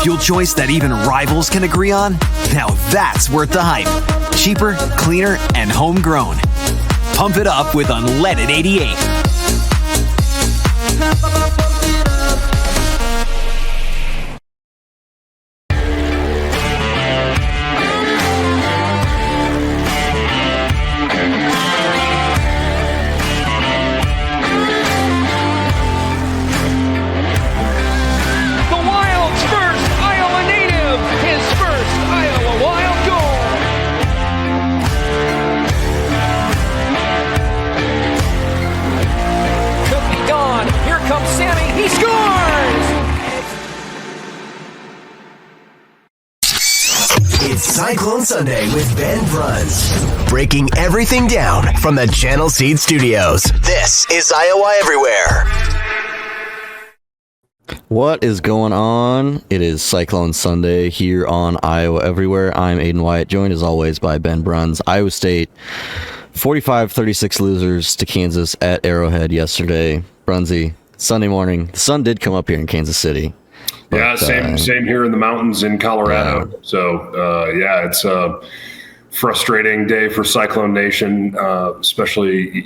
fuel choice that even rivals can agree on? Now that's worth the hype. Cheaper, cleaner, and homegrown. Pump it up with unleaded 88. Cyclone Sunday with Ben Bruns. Breaking everything down from the Channel Seed Studios. This is Iowa Everywhere. What is going on? It is Cyclone Sunday here on Iowa Everywhere. I'm Aiden Wyatt, joined as always by Ben Bruns. Iowa State, 45-36 losers to Kansas at Arrowhead yesterday. Brunsy, Sunday morning. The sun did come up here in Kansas City. But, same here in the mountains in Colorado. Yeah. So, it's a frustrating day for Cyclone Nation, especially,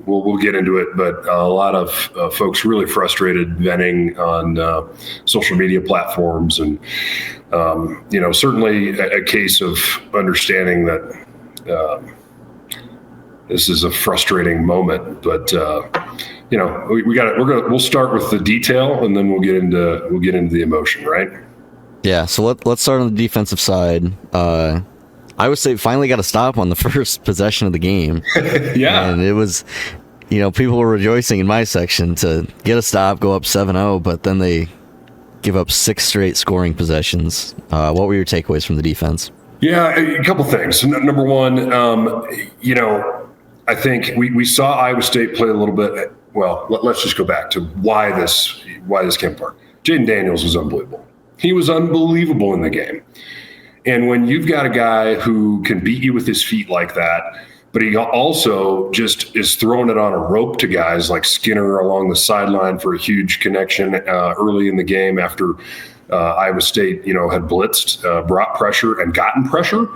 we'll get into it, but a lot of folks really frustrated venting on social media platforms. And, certainly a case of understanding that this is a frustrating moment, but we'll start with the detail and then we'll get into the emotion, right? Yeah. So let's start on the defensive side. I would say finally got a stop on the first possession of the game. Yeah. And it was, people were rejoicing in my section to get a stop, go up 7-0, but then they give up 6 straight scoring possessions. What were your takeaways from the defense? Yeah, a couple things. Number one, I think we saw Iowa State play a little bit. Well, let's just go back to why this came apart. Jaden Daniels was unbelievable. He was unbelievable in the game. And when you've got a guy who can beat you with his feet like that, but he also just is throwing it on a rope to guys like Skinner along the sideline for a huge connection early in the game after Iowa State, had blitzed, brought pressure and gotten pressure,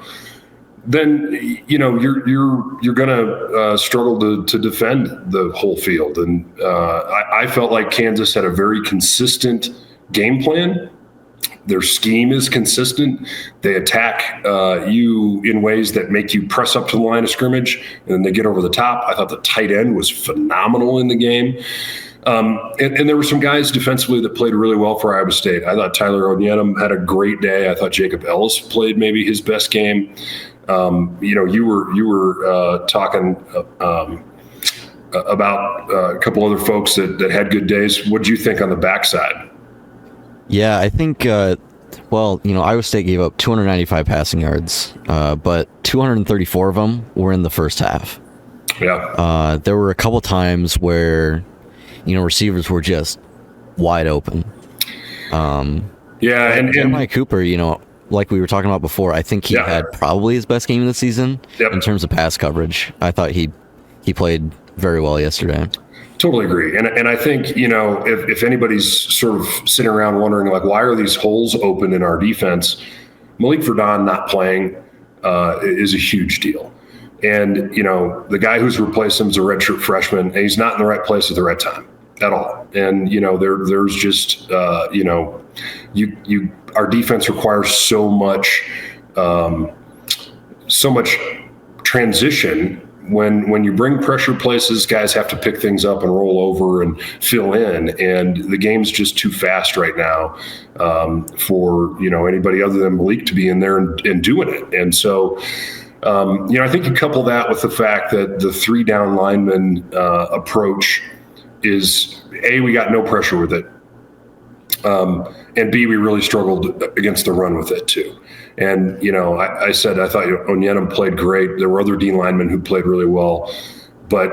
then you're going to struggle to defend the whole field. And I felt like Kansas had a very consistent game plan. Their scheme is consistent. They attack you in ways that make you press up to the line of scrimmage, and then they get over the top. I thought the tight end was phenomenal in the game. And there were some guys defensively that played really well for Iowa State. I thought Tyler Onyenim had a great day. I thought Jacob Ellis played maybe his best game. You were talking about a couple other folks that had good days. What did you think on the backside? Yeah, I think, Iowa State gave up 295 passing yards, but 234 of them were in the first half. Yeah. There were a couple times where, receivers were just wide open. And Jeremiah Cooper, like we were talking about before, I think he had probably his best game of the season in terms of pass coverage. I thought he played very well yesterday. Totally agree. And I think, if anybody's sort of sitting around wondering, like, why are these holes open in our defense? Malik Verdon not playing is a huge deal. And, the guy who's replaced him is a redshirt freshman, and he's not in the right place at the right time at all. And, there's just, our defense requires so much transition. When you bring pressure places, guys have to pick things up and roll over and fill in, and the game's just too fast right now for anybody other than Malik to be in there and doing it. And so, I think you couple that with the fact that the 3 down lineman approach is A, we got no pressure with it, and B, we really struggled against the run with it too. And, I said I thought Onyenim played great. There were other D linemen who played really well. But,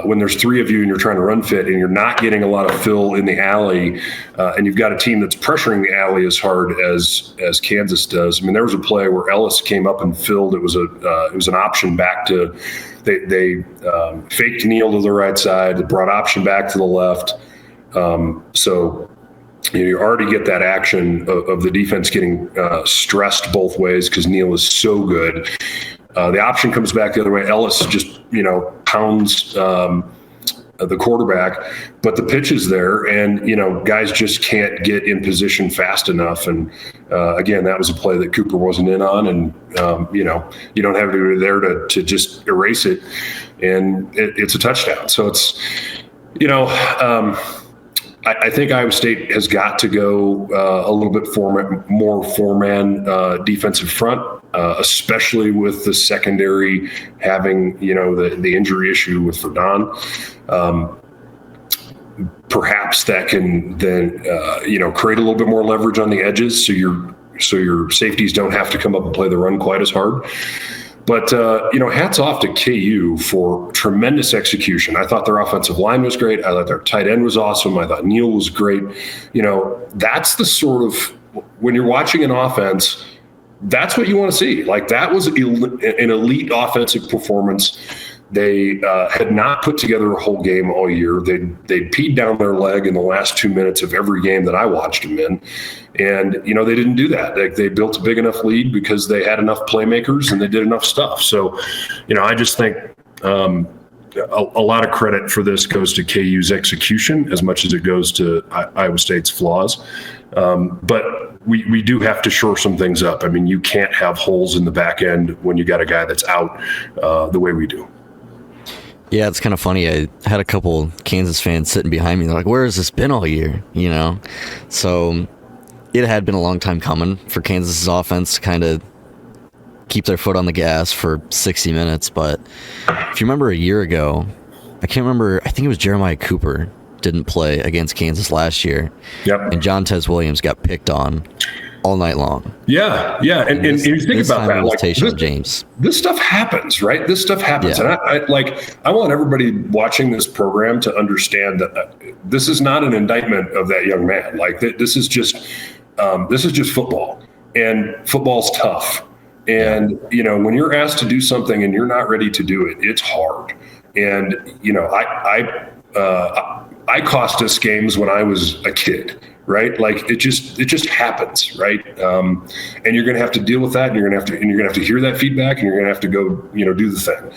when there's 3 of you and you're trying to run fit and you're not getting a lot of fill in the alley, and you've got a team that's pressuring the alley as hard as Kansas does. I mean, there was a play where Ellis came up and filled. It was an option back to they faked kneel to the right side, brought option back to the left. So you already get that action of the defense getting stressed both ways because Neal is so good. The option comes back the other way. Ellis just, pounds the quarterback, but the pitch is there, and guys just can't get in position fast enough. And again, that was a play that Cooper wasn't in on, and you don't have to be there to just erase it, and it's a touchdown. So it's I think Iowa State has got to go a little bit more four-man defensive front, especially with the secondary having, the injury issue with Verdon. Perhaps that can then, create a little bit more leverage on the edges, so your safeties don't have to come up and play the run quite as hard. But, hats off to KU for tremendous execution. I thought their offensive line was great. I thought their tight end was awesome. I thought Neal was great. That's the sort of, when you're watching an offense, that's what you want to see. Like, that was an elite offensive performance. They had not put together a whole game all year. They peed down their leg in the last 2 minutes of every game that I watched them in. And, they didn't do that. They built a big enough lead because they had enough playmakers and they did enough stuff. So, I just think a lot of credit for this goes to KU's execution as much as it goes to Iowa State's flaws. But we do have to shore some things up. I mean, you can't have holes in the back end when you got a guy that's out the way we do. Yeah, it's kind of funny. I had a couple Kansas fans sitting behind me. They're like, where has this been all year? So it had been a long time coming for Kansas's offense to kind of keep their foot on the gas for 60 minutes. But if you remember a year ago, I think it was Jeremiah Cooper didn't play against Kansas last year. Yep. And John Tez Williams got picked on all night long. Yeah. And you think about that, like, James. This stuff happens, right? This stuff happens. Yeah. And I want everybody watching this program to understand that this is not an indictment of that young man. Like, this is just football, and football's tough. And, when you're asked to do something and you're not ready to do it, it's hard. And, I cost us games when I was a kid, right? Like, it just happens, right? And you're going to have to deal with that, and you're going to have to hear that feedback, and you're going to have to go, do the thing.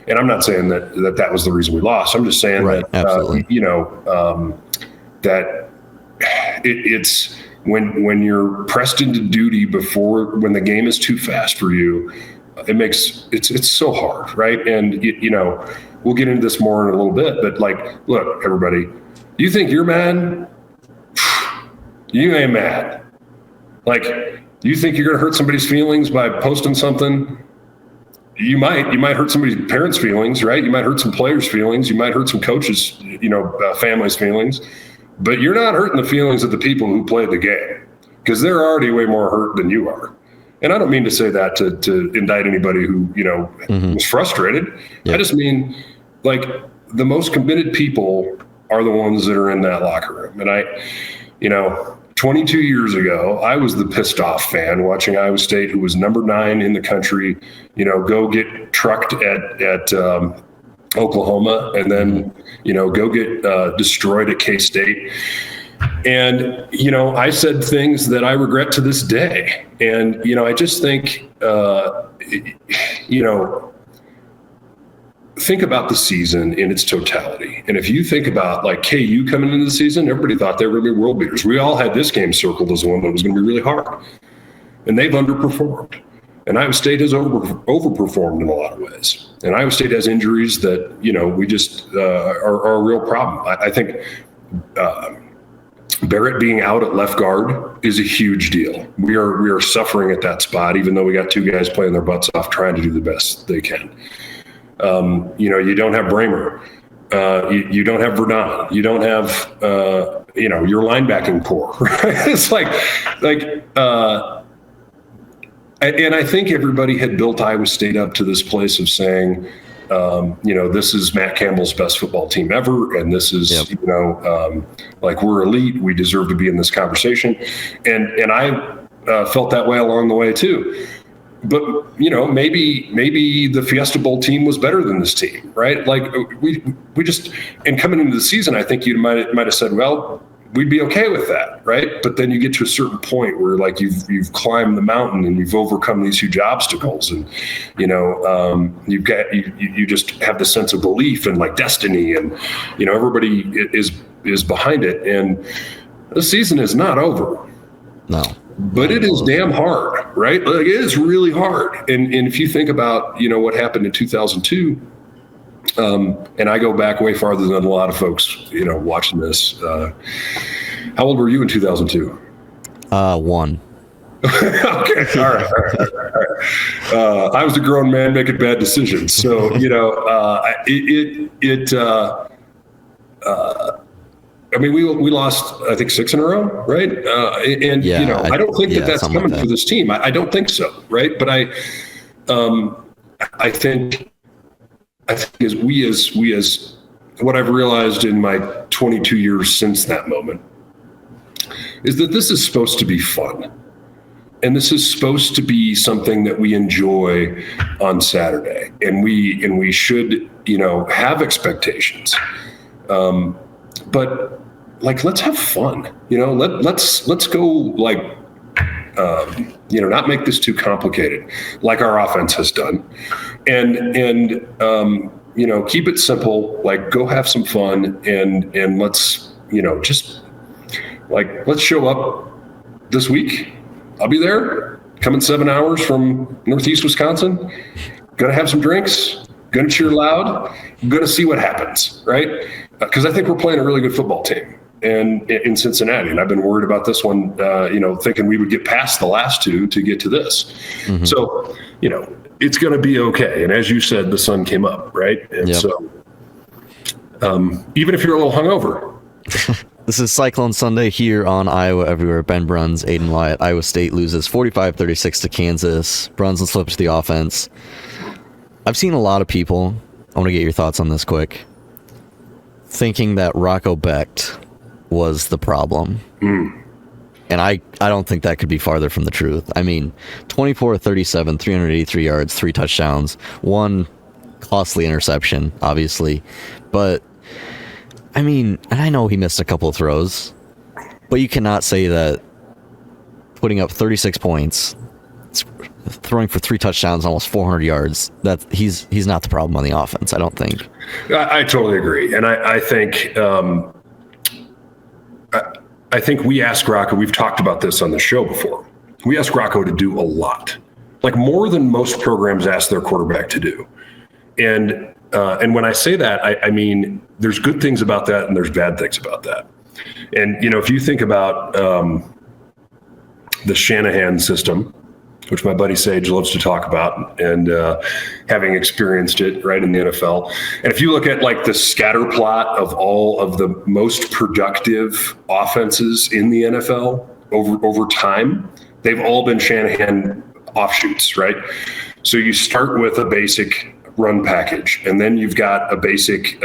And I'm not saying that was the reason we lost. I'm just saying right, that, absolutely. That it's when you're pressed into duty when the game is too fast for you, it's so hard, right? And we'll get into this more in a little bit, but like, look, everybody, you think you're mad? You ain't mad. Like, you think you're going to hurt somebody's feelings by posting something? You might hurt somebody's parents' feelings, right? You might hurt some players' feelings. You might hurt some coaches, families' feelings, but you're not hurting the feelings of the people who played the game, because they're already way more hurt than you are. And I don't mean to say that to indict anybody who, was frustrated. Yeah. I just mean, like, the most committed people are the ones that are in that locker room. And 22 years ago, I was the pissed off fan watching Iowa State, who was number 9 in the country, go get trucked at Oklahoma, and then, go get destroyed at K-State. And, I said things that I regret to this day. And, I just think, think about the season in its totality. And if you think about, like, KU coming into the season, everybody thought they were going to be world beaters. We all had this game circled as one that was going to be really hard. And they've underperformed. And Iowa State has overperformed in a lot of ways. And Iowa State has injuries that, we just are a real problem. I think Barrett being out at left guard is a huge deal. We are suffering at that spot, even though we got 2 guys playing their butts off trying to do the best they can. You don't have Bramer. You don't have Verdon. You don't have, your linebacking core. It's and I think everybody had built Iowa State up to this place of saying, this is Matt Campbell's best football team ever. And this is, yep. We're elite. We deserve to be in this conversation. And I felt that way along the way too. But, maybe the Fiesta Bowl team was better than this team, right? Like, we just, and coming into the season, I think you might have said, well, we'd be okay with that, right? But then you get to a certain point where like you've climbed the mountain and you've overcome these huge obstacles, and you just have the sense of belief and like destiny, and everybody is behind it, and the season is not over. No. But it is damn hard, right? Like it is really hard. And if you think about, what happened in 2002, and I go back way farther than a lot of folks, watching this. How old were you in 2002? 1. Okay. All right. I was a grown man making bad decisions. So, we lost, I think, 6 in a row, right? I don't think that's coming for this team. I don't think so, right? But I think as we as what I've realized in my 22 years since that moment is that this is supposed to be fun, and this is supposed to be something that we enjoy on Saturday, and we should have expectations, but. Like, let's have fun, let's go like, not make this too complicated like our offense has done, and keep it simple, like go have some fun, and let's, just like, let's show up this week. I'll be there, coming 7 hours from Northeast Wisconsin, gonna have some drinks, gonna cheer loud, gonna see what happens, right? Because I think we're playing a really good football team. And in Cincinnati, and I've been worried about this one, thinking we would get past the last two to get to this. Mm-hmm. So, it's going to be okay. And as you said, the sun came up, right? And so, even if you're a little hungover. This is Cyclone Sunday here on Iowa Everywhere. Ben Bruns, Aiden Wyatt. Iowa State loses 45-36 to Kansas. Bruns slips the offense. I've seen a lot of people, I want to get your thoughts on this quick, thinking that Rocco Becht was the problem. And I don't think that could be farther from the truth. 24-37, 383 yards, 3 touchdowns, 1 costly interception, obviously. But, and I know he missed a couple of throws, but you cannot say that putting up 36 points, throwing for 3 touchdowns, almost 400 yards, that he's not the problem on the offense, I don't think. I totally agree. And I think... I think we asked Rocco, we've talked about this on the show before. We asked Rocco to do a lot, like more than most programs ask their quarterback to do. And when I say that, I mean, there's good things about that and there's bad things about that. And, if you think about the Shanahan system, which my buddy Sage loves to talk about, and having experienced it right in the NFL. And if you look at like the scatter plot of all of the most productive offenses in the NFL over time, they've all been Shanahan offshoots, right? So you start with a basic run package, and then you've got a basic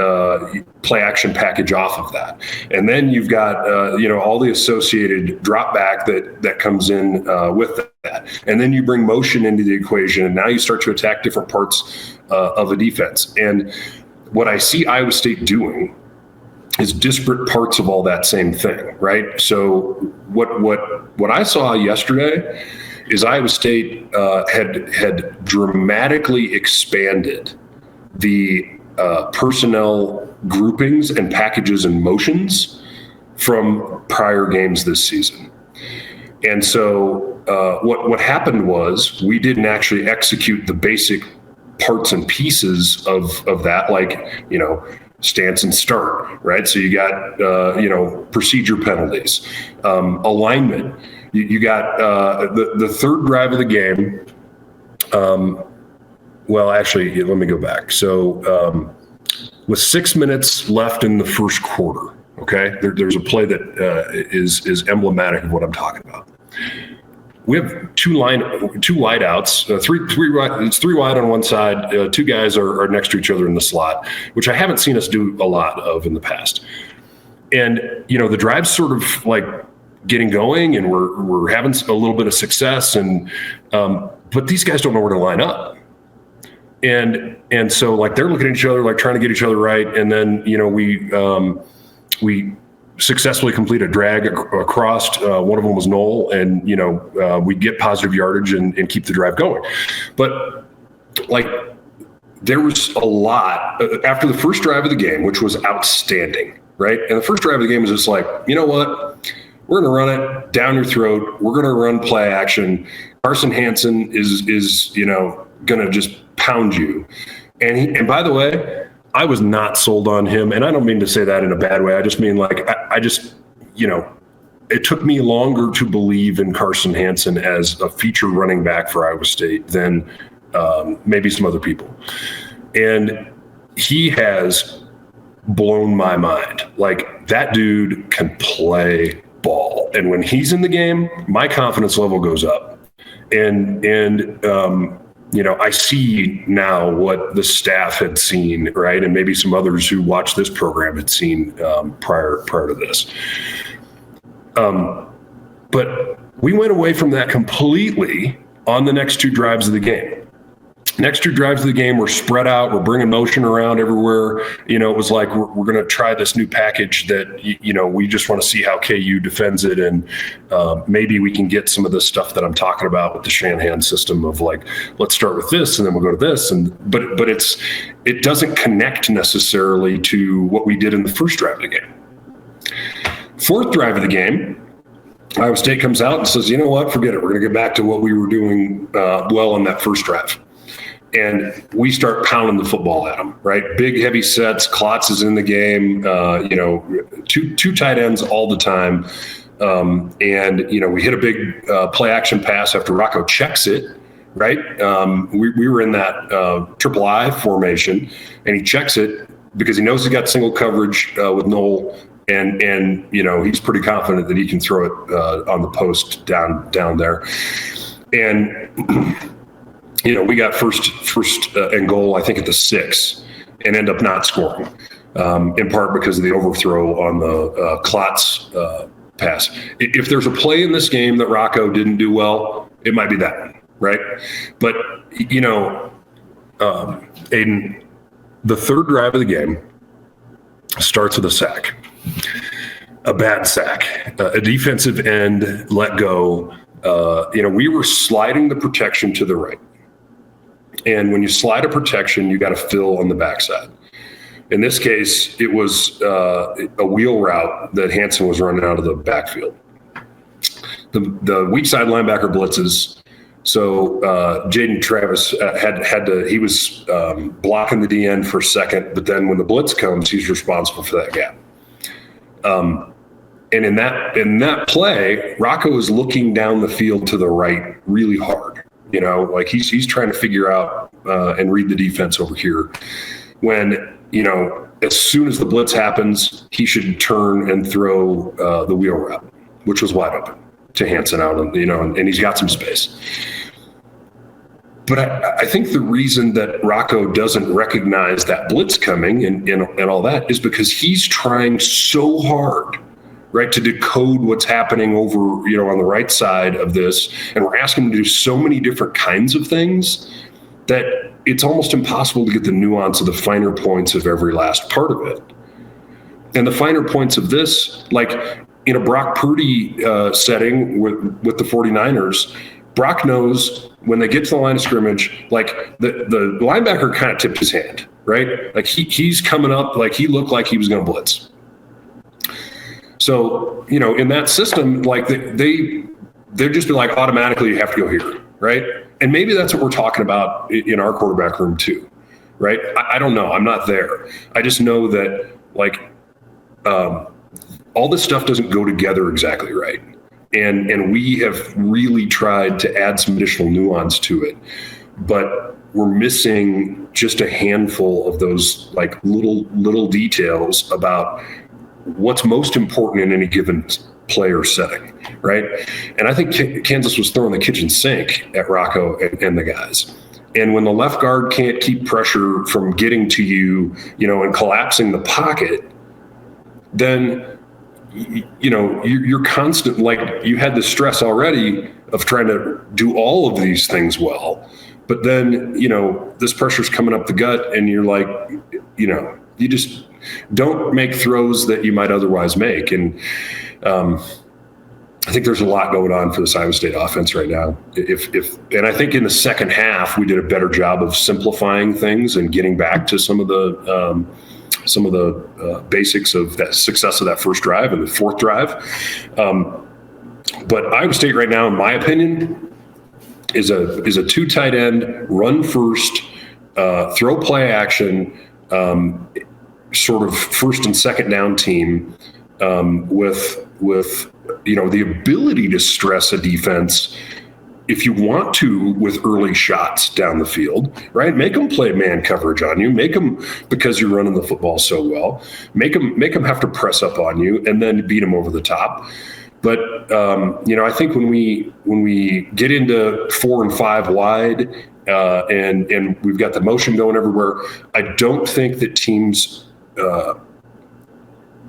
play action package off of that, and then you've got all the associated drop back that comes in with that, and then you bring motion into the equation, and now you start to attack different parts of a defense. And what I see Iowa State doing is disparate parts of all that same thing, right? So what I saw yesterday is Iowa State had dramatically expanded the personnel groupings and packages and motions from prior games this season. And so what happened was we didn't actually execute the basic parts and pieces of that, like, stance and start, right? So you got, procedure penalties, alignment. You got the third drive of the game. Well, actually, let me go back. So with 6 minutes left in the first quarter, okay, there's a play that is emblematic of what I'm talking about. We have two wide outs, it's 3 wide on one side. 2 guys are next to each other in the slot, which I haven't seen us do a lot of in the past. And, the drive's sort of like getting going, and we're having a little bit of success, and but these guys don't know where to line up, and so like they're looking at each other, like trying to get each other right, and then we successfully complete a drag across. One of them was Knoll, and we get positive yardage and keep the drive going. But like, there was a lot after the first drive of the game, which was outstanding, right? And the first drive of the game was just like, you know what? We're going to run it down your throat. We're going to run play action. Carson Hansen is going to just pound you. And by the way, I was not sold on him, and I don't mean to say that in a bad way. I just mean like it took me longer to believe in Carson Hansen as a feature running back for Iowa State than maybe some other people. And he has blown my mind. Like, that dude can play ball, and when he's in the game, my confidence level goes up. And I see now what the staff had seen, right? And maybe some others who watched this program had seen prior to this. But we went away from that completely on the next two drives of the game. Next two drives of the game were spread out. We're bringing motion around everywhere. It was like, we're going to try this new package that, we just want to see how KU defends it. And maybe we can get some of the stuff that I'm talking about with the Shanahan system of like, let's start with this and then we'll go to this. But it doesn't connect necessarily to what we did in the first drive of the game. Fourth drive of the game, Iowa State comes out and says, you know what, forget it. We're going to get back to what we were doing well on that first drive. And we start pounding the football at them, right? Big, heavy sets. Klotz is in the game. Two tight ends all the time. We hit a big play action pass after Rocco checks it, right? We were in that triple I formation, and he checks it because he knows he's got single coverage with Knoll, and he's pretty confident that he can throw it on the post down there. And we got first and goal, I think, at the 6, and end up not scoring, in part because of the overthrow on the Klotz pass. If there's a play in this game that Rocco didn't do well, it might be that one, right? But, Aiden, the third drive of the game starts with a sack, a bad sack, a defensive end let go. We were sliding the protection to the right. And when you slide a protection, you got to fill on the backside. In this case, it was a wheel route that Hansen was running out of the backfield. The weak side linebacker blitzes. So Jaden Travis he was blocking the DN for a second, but then when the blitz comes, he's responsible for that gap. And in that play, Rocco is looking down the field to the right really hard. Like he's trying to figure out and read the defense over here. When, as soon as the blitz happens, he should turn and throw the wheel route, which was wide open to Hansen out, and he's got some space. But I think the reason that Rocco doesn't recognize that blitz coming and all that is because he's trying so hard, right, to decode what's happening over, on the right side of this. And we're asking him to do so many different kinds of things that it's almost impossible to get the nuance of the finer points of every last part of it. And the finer points of this, like in a Brock Purdy setting with the 49ers, Brock knows when they get to the line of scrimmage, like the linebacker kind of tipped his hand, right? Like he's coming up, like he looked like he was going to blitz. So, in that system, like they're just like automatically you have to go here, right? And maybe that's what we're talking about in our quarterback room too, right? I don't know. I'm not there. I just know that like all this stuff doesn't go together exactly right. And we have really tried to add some additional nuance to it, but we're missing just a handful of those like little details about what's most important in any given player setting, right? And I think Kansas was throwing the kitchen sink at Rocco and the guys. And when the left guard can't keep pressure from getting to you, and collapsing the pocket, then, you're constant, like you had the stress already of trying to do all of these things well. But then, this pressure's coming up the gut and you're like, you don't make throws that you might otherwise make. And I think there's a lot going on for this Iowa State offense right now. And I think in the second half we did a better job of simplifying things and getting back to some of the basics of that success of that first drive and the fourth drive. But Iowa State right now, in my opinion, is a two tight end, run first, throw play action, sort of first and second down team with the ability to stress a defense if you want to with early shots down the field, right? Make them play man coverage on you. Make them, because you're running the football so well, make them have to press up on you and then beat them over the top. But I think when we get into 4 and 5 wide and we've got the motion going everywhere, I don't think that teams are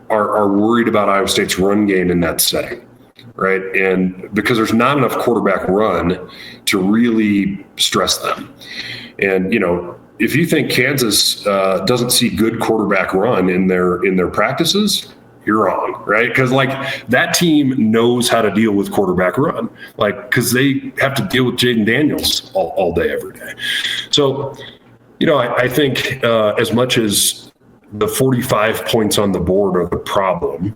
worried about Iowa State's run game in that setting, right? And because there's not enough quarterback run to really stress them. And if you think Kansas doesn't see good quarterback run in their practices, you're wrong, right? Because that team knows how to deal with quarterback run, because they have to deal with Jaden Daniels all day, every day. So, I think as much as the 45 points on the board are the problem,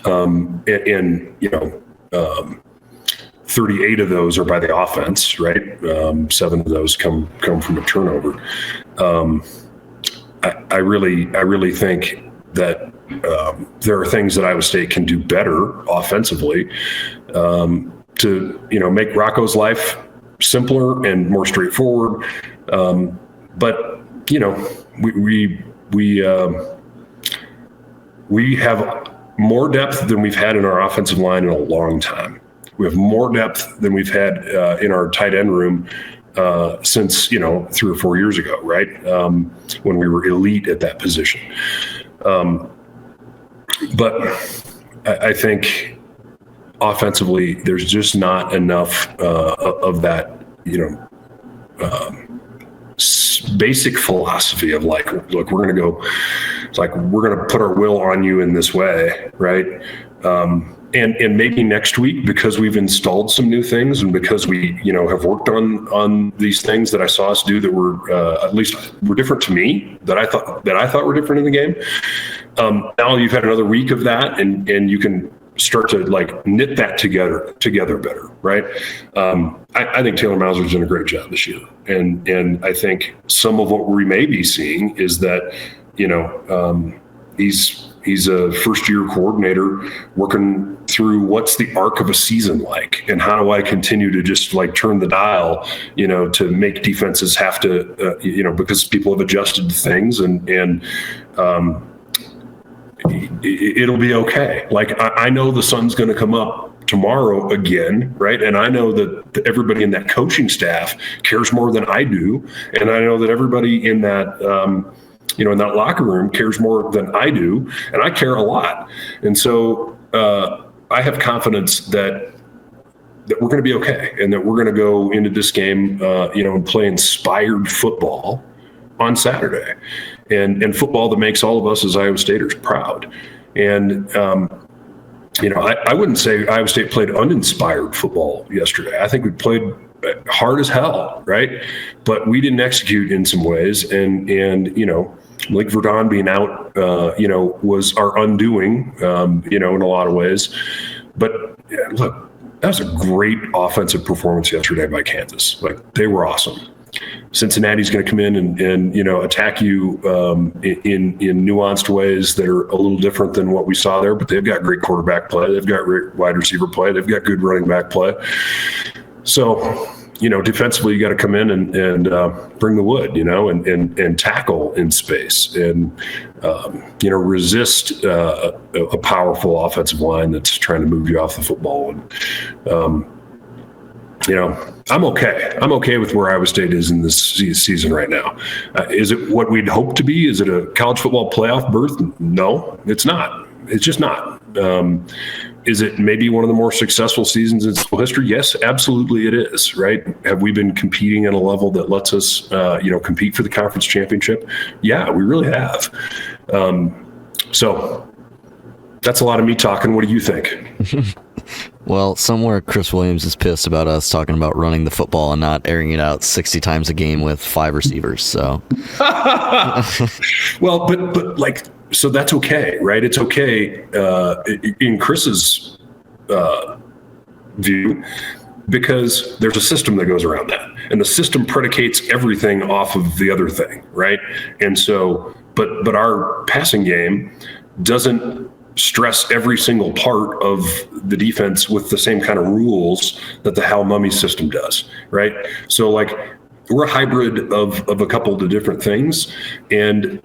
and 38 of those are by the offense, right? 7 of those come from a turnover. I really think that there are things that Iowa State can do better offensively to make Rocco's life simpler and more straightforward. But we have more depth than we've had in our offensive line in a long time. We have more depth than we've had in our tight end room since 3 or 4 years ago, right? When we were elite at that position. But I think offensively, there's just not enough of that, basic philosophy of look, we're going to go, we're going to put our will on you in this way, right? And maybe next week, because we've installed some new things and because we, have worked on these things that I saw us do that were at least were different to me, that I thought were different in the game. Now you've had another week of that, and you can start to knit that together better, right? I think Taylor Mauser's done a great job this year, and I think some of what we may be seeing is that he's a first-year coordinator working through what's the arc of a season like, and how do I continue to just turn the dial, to make defenses have to, because people have adjusted to things, and it'll be okay. I know the sun's going to come up tomorrow again, right? And I know that everybody in that coaching staff cares more than I do, and I know that everybody in that in that locker room cares more than I do, and I care a lot. And so I have confidence that we're going to be okay, and that we're going to go into this game, and play inspired football on Saturday, and football that makes all of us as Iowa Staters proud. And I wouldn't say Iowa State played uninspired football yesterday. I think we played hard as hell, right? But we didn't execute in some ways, and Malik Verdon being out, was our undoing, in a lot of ways. But look, that was a great offensive performance yesterday by Kansas. They were awesome. Cincinnati's going to come in and attack you in nuanced ways that are a little different than what we saw there. But they've got great quarterback play. They've got great wide receiver play. They've got good running back play. So, defensively, you got to come in and bring the wood, and tackle in space and, resist a powerful offensive line that's trying to move you off the football. And, I'm okay. I'm okay with where Iowa State is in this season right now. Is it what we'd hope to be? Is it a college football playoff berth? No, it's not. It's just not. Is it maybe one of the more successful seasons in school history? Yes, absolutely it is, right? Have we been competing at a level that lets us, compete for the conference championship? Yeah, we really have. So that's a lot of me talking. What do you think? Well, somewhere Chris Williams is pissed about us talking about running the football and not airing it out 60 times a game with 5 receivers. So, well, but like, so that's okay, right? It's okay in Chris's view, because there's a system that goes around that, and the system predicates everything off of the other thing, right? And so, but our passing game doesn't stress every single part of the defense with the same kind of rules that the Hal Mummy system does, right? So like, we're a hybrid of a couple of different things. And,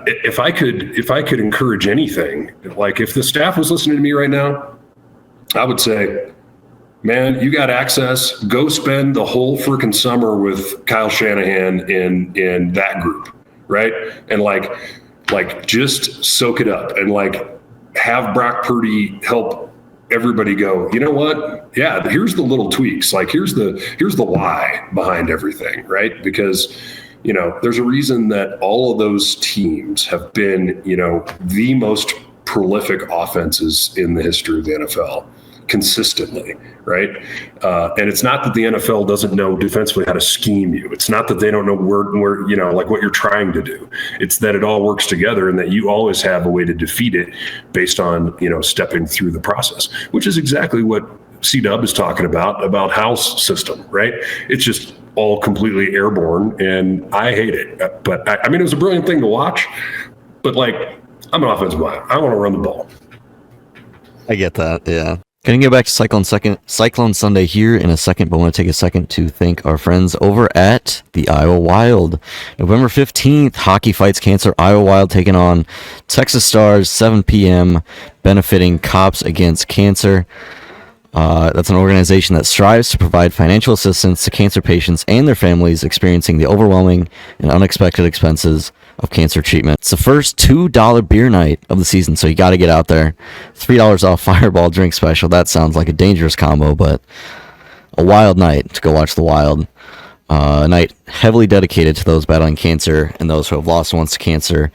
if I could encourage anything, like if the staff was listening to me right now, I would say, man, you got access, go spend the whole freaking summer with Kyle Shanahan in that group, right? And like just soak it up, and like have Brock Purdy help everybody go, you know what? Yeah, here's the little tweaks. Like here's the why behind everything, right? Because, there's a reason that all of those teams have been, the most prolific offenses in the history of the NFL consistently, right? And it's not that the NFL doesn't know defensively how to scheme you. It's not that they don't know where like what you're trying to do. It's that it all works together, and that you always have a way to defeat it based on, stepping through the process, which is exactly what C-Dub is talking about Hal's system, right? It's just all completely airborne, and I hate it. But I mean, it was a brilliant thing to watch, but like, I'm an offensive mind. I want to run the ball. I get that, yeah. Going to get back to Cyclone Sunday here in a second, but I want to take a second to thank our friends over at the Iowa Wild. November 15th, Hockey Fights Cancer. Iowa Wild taking on Texas Stars, 7 p.m., benefiting Cops Against Cancer. That's an organization that strives to provide financial assistance to cancer patients and their families experiencing the overwhelming and unexpected expenses of cancer treatment. It's the first $2 beer night of the season, so you got to get out there. $3 off Fireball drink special. That sounds like a dangerous combo, but a wild night to go watch the Wild. A night heavily dedicated to those battling cancer and those who have lost ones to cancer.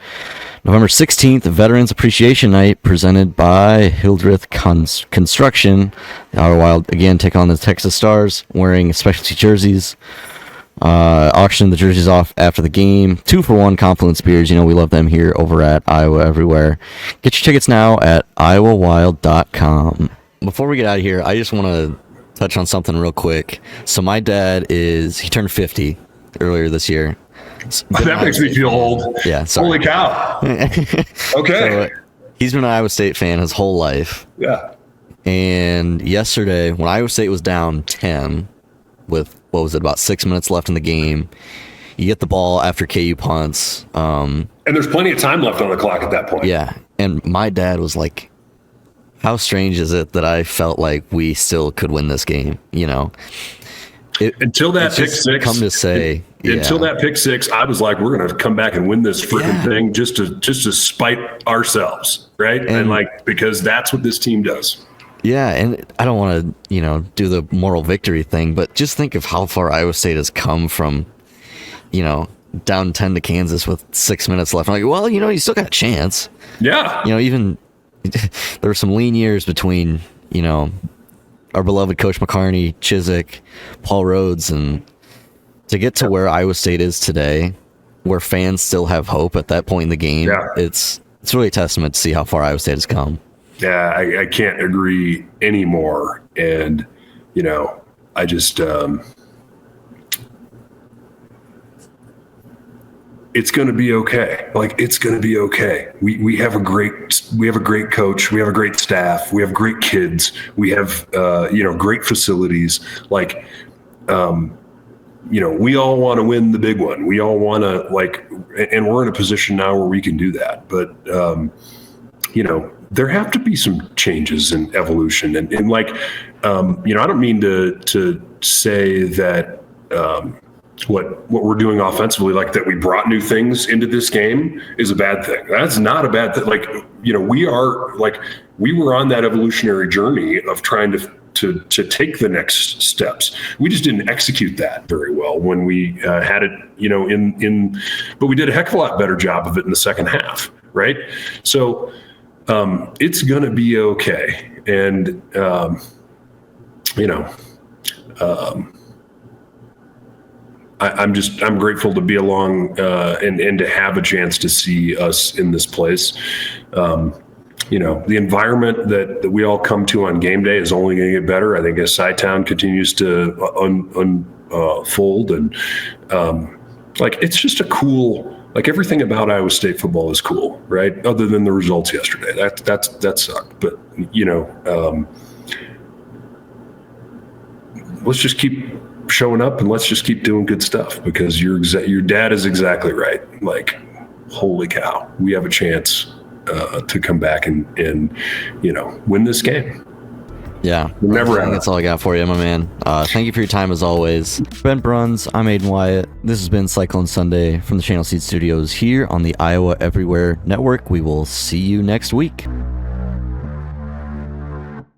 November 16th, Veterans Appreciation Night presented by Hildreth Construction. The Iowa Wild again take on the Texas Stars wearing specialty jerseys. Auction the jerseys off after the game. 2-for-1 Confluence beers. We love them here over at Iowa Everywhere. Get your tickets now at iowawild.com. Before we get out of here, I just want to touch on something real quick. So my dad he turned 50 earlier this year. That makes me feel old. Yeah, sorry. Holy cow. Okay. So, he's been an Iowa State fan his whole life. Yeah. And yesterday, when Iowa State was down 10 with, about 6 minutes left in the game, you get the ball after KU punts. And there's plenty of time left on the clock at that point. Yeah. And my dad was like, how strange is it that I felt like we still could win this game, Until that pick six. Come to say. Until that pick six, I was like, we're going to come back and win this freaking thing just to spite ourselves, right? And like, because that's what this team does. Yeah, and I don't want to, do the moral victory thing, but just think of how far Iowa State has come from, down 10 to Kansas with 6 minutes left. I'm like, well, you still got a chance. Yeah. Even there were some lean years between, our beloved Coach McCarney, Chizik, Paul Rhodes, and to get to where Iowa State is today, where fans still have hope at that point in the game, it's really a testament to see how far Iowa State has come. Yeah, I can't agree anymore. And, I just it's going to be okay. Like, it's going to be okay. We have a great coach. We have a great staff. We have great kids. We have, great facilities. Like, we all want to win the big one. We all want to and we're in a position now where we can do that. But, there have to be some changes in evolution. And I don't mean to say that, what we're doing offensively, like that we brought new things into this game, is a bad thing. That's not a bad thing. We were on that evolutionary journey of trying to take the next steps. We just didn't execute that very well when we had it, but we did a heck of a lot better job of it in the second half, right? So it's going to be okay. And, I'm grateful to be along and to have a chance to see us in this place. The environment that we all come to on game day is only going to get better. I think as Chi-Town continues to unfold, and it's just a cool. Everything about Iowa State football is cool, right? Other than the results yesterday, that sucked. But let's just keep showing up and let's just keep doing good stuff, because your dad is exactly right. Holy cow, we have a chance to come back and win this game. Yeah, never. I think that's all I got for you, my man. Thank you for your time as always. Ben Bruns, I'm Aiden Wyatt. This has been Cyclone Sunday from the Channel Seed Studios here on the Iowa Everywhere Network. We will see you next week.